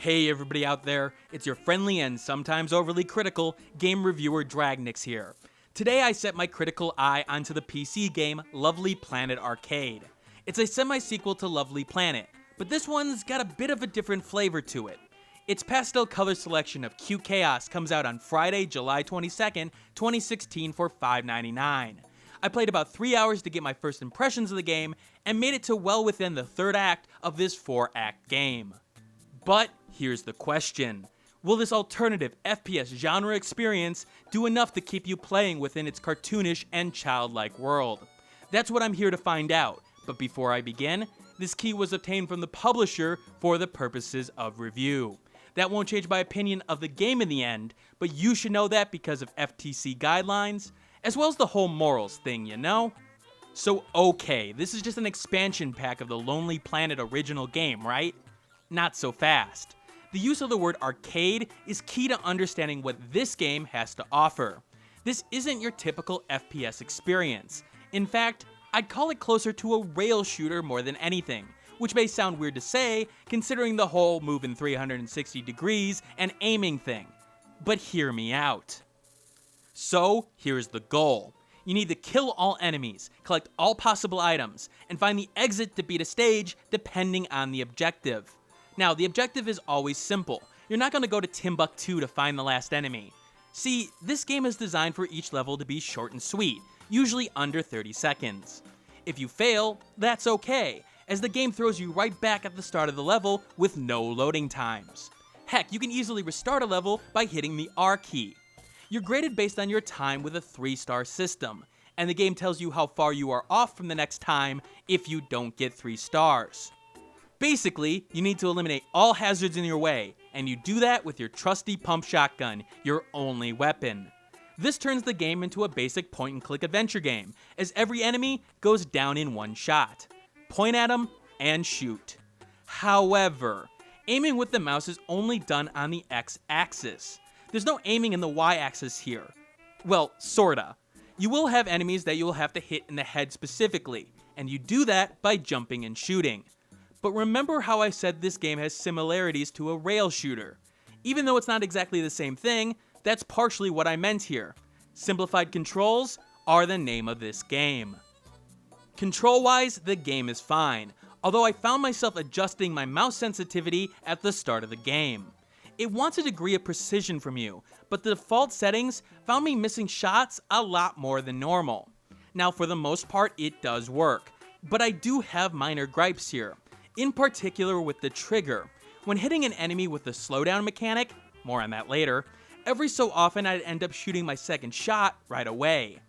Hey everybody out there, it's your friendly and sometimes overly critical game reviewer Dragnix here. Today I set my critical eye onto the PC game Lovely Planet Arcade. It's a semi-sequel to Lovely Planet, but this one's got a bit of a different flavor to it. Its pastel color selection of cute chaos comes out on Friday, July 22nd, 2016 for $5.99. I played about 3 hours to get my first impressions of the game and made it to well within the third act of this 4-act game. But here's the question. Will this alternative FPS genre experience do enough to keep you playing within its cartoonish and childlike world? That's what I'm here to find out, but before I begin, this key was obtained from the publisher for the purposes of review. That won't change my opinion of the game in the end, but you should know that because of FTC guidelines, as well as the whole morals thing, you know? So okay, this is just an expansion pack of the Lonely Planet original game, right? Not so fast. The use of the word arcade is key to understanding what this game has to offer. This isn't your typical FPS experience. In fact, I'd call it closer to a rail shooter more than anything, which may sound weird to say considering the whole moving 360 degrees and aiming thing. But hear me out. So, here's the goal. You need to kill all enemies, collect all possible items, and find the exit to beat a stage depending on the objective. Now, the objective is always simple. You're not going to go to Timbuktu to find the last enemy. See, this game is designed for each level to be short and sweet, usually under 30 seconds. If you fail, that's okay, as the game throws you right back at the start of the level with no loading times. Heck, you can easily restart a level by hitting the R key. You're graded based on your time with a 3-star system, and the game tells you how far you are off from the next time if you don't get 3 stars. Basically, you need to eliminate all hazards in your way, and you do that with your trusty pump shotgun, your only weapon. This turns the game into a basic point-and-click adventure game, as every enemy goes down in one shot. Point at them, and shoot. However, aiming with the mouse is only done on the X-axis. There's no aiming in the Y-axis here. Well, sorta. You will have enemies that you will have to hit in the head specifically, and you do that by jumping and shooting. But remember how I said this game has similarities to a rail shooter. Even though it's not exactly the same thing, that's partially what I meant here. Simplified controls are the name of this game. Control-wise, the game is fine, although I found myself adjusting my mouse sensitivity at the start of the game. It wants a degree of precision from you, but the default settings found me missing shots a lot more than normal. Now, for the most part, it does work, but I do have minor gripes here. In particular with the trigger. When hitting an enemy with the slowdown mechanic, more on that later, every so often I'd end up shooting my second shot right away.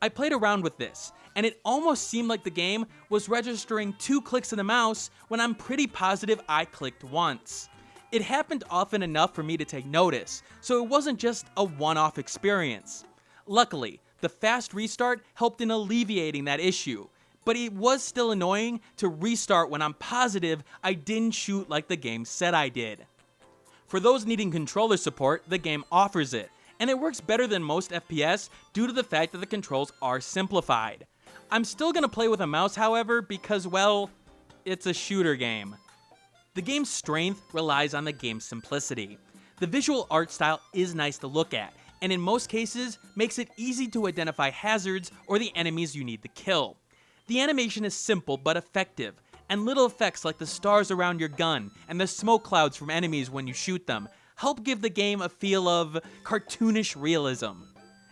I played around with this, and it almost seemed like the game was registering 2 clicks of the mouse when I'm pretty positive I clicked once. It happened often enough for me to take notice, so it wasn't just a one-off experience. Luckily, the fast restart helped in alleviating that issue, but it was still annoying to restart when I'm positive I didn't shoot like the game said I did. For those needing controller support, the game offers it, and it works better than most FPS due to the fact that the controls are simplified. I'm still gonna play with a mouse, however, because, well, it's a shooter game. The game's strength relies on the game's simplicity. The visual art style is nice to look at, and in most cases makes it easy to identify hazards or the enemies you need to kill. The animation is simple but effective, and little effects like the stars around your gun and the smoke clouds from enemies when you shoot them help give the game a feel of cartoonish realism.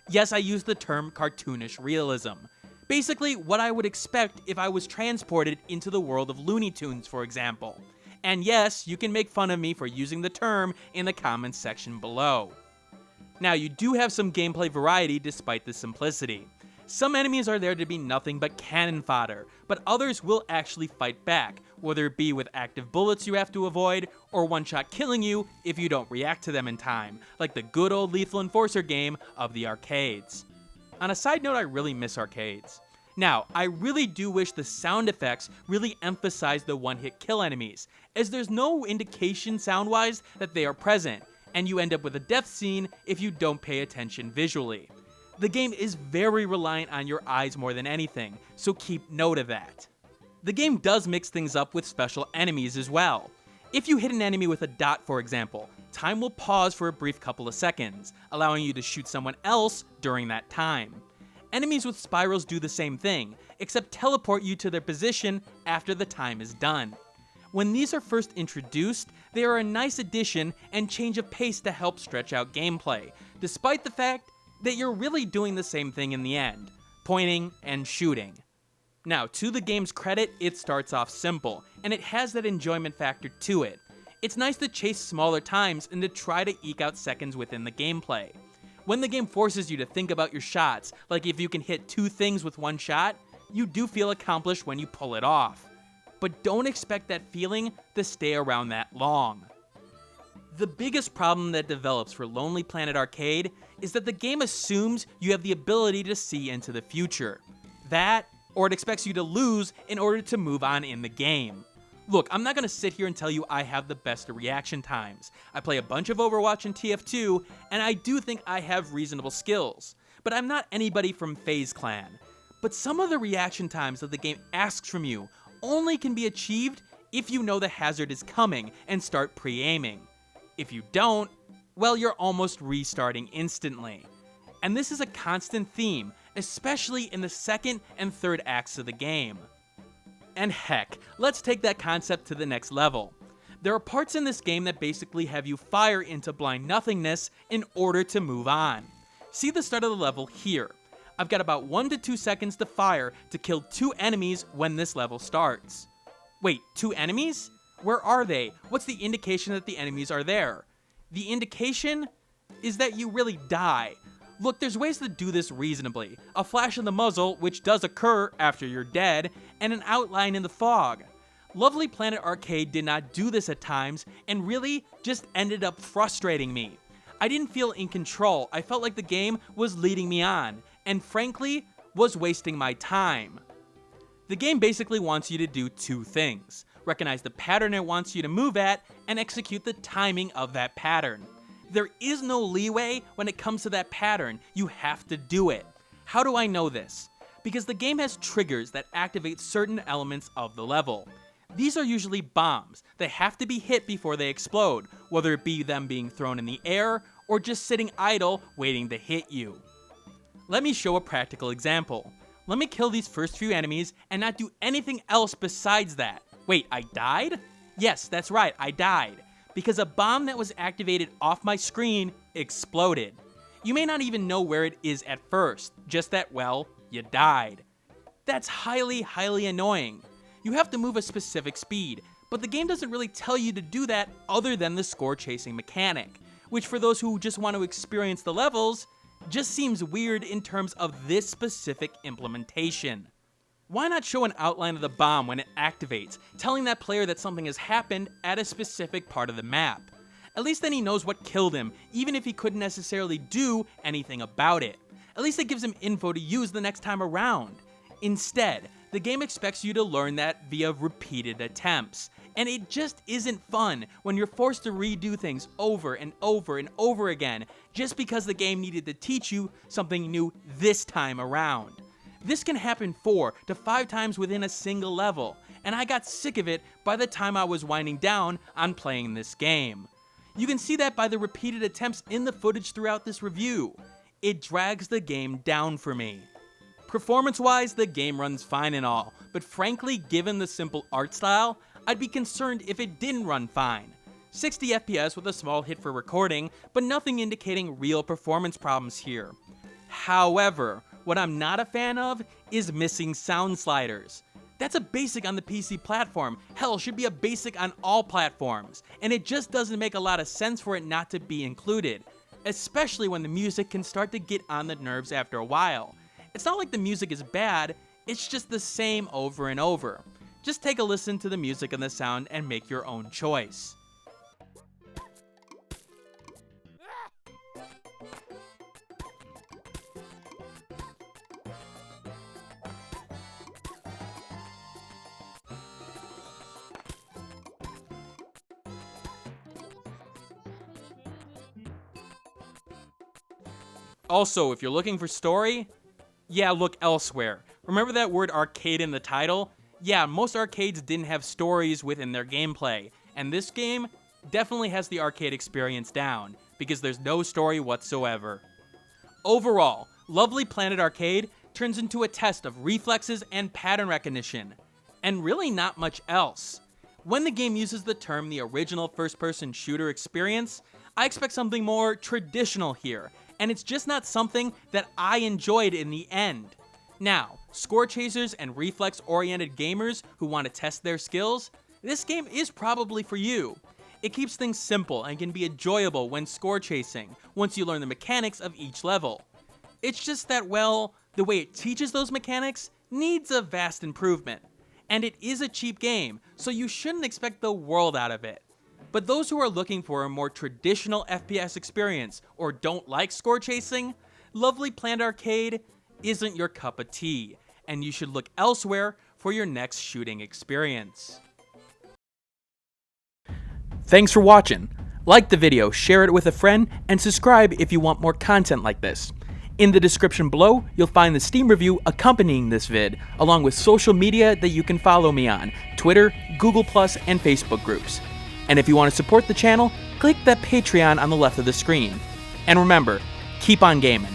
Yes, I use the term cartoonish realism. Basically, what I would expect if I was transported into the world of Looney Tunes, for example. And yes, you can make fun of me for using the term in the comments section below. Now, you do have some gameplay variety despite the simplicity. Some enemies are there to be nothing but cannon fodder, but others will actually fight back, whether it be with active bullets you have to avoid, or one-shot killing you if you don't react to them in time, like the good old Lethal Enforcer game of the arcades. On a side note, I really miss arcades. Now, I really do wish the sound effects really emphasize the one-hit kill enemies, as there's no indication sound-wise that they are present, and you end up with a death scene if you don't pay attention visually. The game is very reliant on your eyes more than anything, so keep note of that. The game does mix things up with special enemies as well. If you hit an enemy with a dot, for example, time will pause for a brief couple of seconds, allowing you to shoot someone else during that time. Enemies with spirals do the same thing, except teleport you to their position after the time is done. When these are first introduced, they are a nice addition and change of pace to help stretch out gameplay, despite the fact that you're really doing the same thing in the end, pointing and shooting. Now, to the game's credit, it starts off simple, and it has that enjoyment factor to it. It's nice to chase smaller times and to try to eke out seconds within the gameplay. When the game forces you to think about your shots, like if you can hit 2 things with 1 shot, you do feel accomplished when you pull it off. But don't expect that feeling to stay around that long. The biggest problem that develops for Lonely Planet Arcade is that the game assumes you have the ability to see into the future. That, or it expects you to lose in order to move on in the game. Look, I'm not going to sit here and tell you I have the best reaction times. I play a bunch of Overwatch and TF2, and I do think I have reasonable skills. But I'm not anybody from FaZe Clan. But some of the reaction times that the game asks from you only can be achieved if you know the hazard is coming and start pre-aiming. If you don't, well, you're almost restarting instantly. And this is a constant theme, especially in the second and third acts of the game. And heck, let's take that concept to the next level. There are parts in this game that basically have you fire into blind nothingness in order to move on. See the start of the level here. I've got about 1 to 2 seconds to fire to kill 2 enemies when this level starts. Wait, 2 enemies? Where are they? What's the indication that the enemies are there? The indication is that you really die. Look, there's ways to do this reasonably. A flash in the muzzle, which does occur after you're dead, and an outline in the fog. Lovely Planet Arcade did not do this at times, and really just ended up frustrating me. I didn't feel in control. I felt like the game was leading me on, and frankly, was wasting my time. The game basically wants you to do 2 things. Recognize the pattern it wants you to move at, and execute the timing of that pattern. There is no leeway when it comes to that pattern. You have to do it. How do I know this? Because the game has triggers that activate certain elements of the level. These are usually bombs. They have to be hit before they explode, whether it be them being thrown in the air or just sitting idle waiting to hit you. Let me show a practical example. Let me kill these first few enemies and not do anything else besides that. Wait, I died? Yes, that's right, I died. Because a bomb that was activated off my screen exploded. You may not even know where it is at first, just that, well, you died. That's highly, highly annoying. You have to move a specific speed, but the game doesn't really tell you to do that other than the score chasing mechanic, which for those who just want to experience the levels, just seems weird in terms of this specific implementation. Why not show an outline of the bomb when it activates, telling that player that something has happened at a specific part of the map? At least then he knows what killed him, even if he couldn't necessarily do anything about it. At least it gives him info to use the next time around. Instead, the game expects you to learn that via repeated attempts. And it just isn't fun when you're forced to redo things over and over and over again, just because the game needed to teach you something new this time around. This can happen 4 to 5 times within a single level, and I got sick of it by the time I was winding down on playing this game. You can see that by the repeated attempts in the footage throughout this review. It drags the game down for me. Performance-wise, the game runs fine and all, but frankly, given the simple art style, I'd be concerned if it didn't run fine. 60 FPS with a small hit for recording, but nothing indicating real performance problems here. However, what I'm not a fan of is missing sound sliders. That's a basic on the PC platform, hell, should be a basic on all platforms, and it just doesn't make a lot of sense for it not to be included, especially when the music can start to get on the nerves after a while. It's not like the music is bad, it's just the same over and over. Just take a listen to the music and the sound and make your own choice. Also, if you're looking for story, yeah, look elsewhere. Remember that word arcade in the title? Yeah, most arcades didn't have stories within their gameplay, and this game definitely has the arcade experience down, because there's no story whatsoever. Overall, Lovely Planet Arcade turns into a test of reflexes and pattern recognition, and really not much else. When the game uses the term the original first-person shooter experience, I expect something more traditional here, and it's just not something that I enjoyed in the end. Now, score chasers and reflex-oriented gamers who want to test their skills, this game is probably for you. It keeps things simple and can be enjoyable when score chasing, once you learn the mechanics of each level. It's just that, well, the way it teaches those mechanics needs a vast improvement. And it is a cheap game, so you shouldn't expect the world out of it. But those who are looking for a more traditional FPS experience or don't like score chasing, Lovely Planet Arcade isn't your cup of tea, and you should look elsewhere for your next shooting experience. Thanks for watching. Like the video, share it with a friend, and subscribe if you want more content like this. In the description below, you'll find the Steam review accompanying this vid, along with social media that you can follow me on, Twitter, Google+, and Facebook groups. And if you want to support the channel, click that Patreon on the left of the screen. And remember, keep on gaming.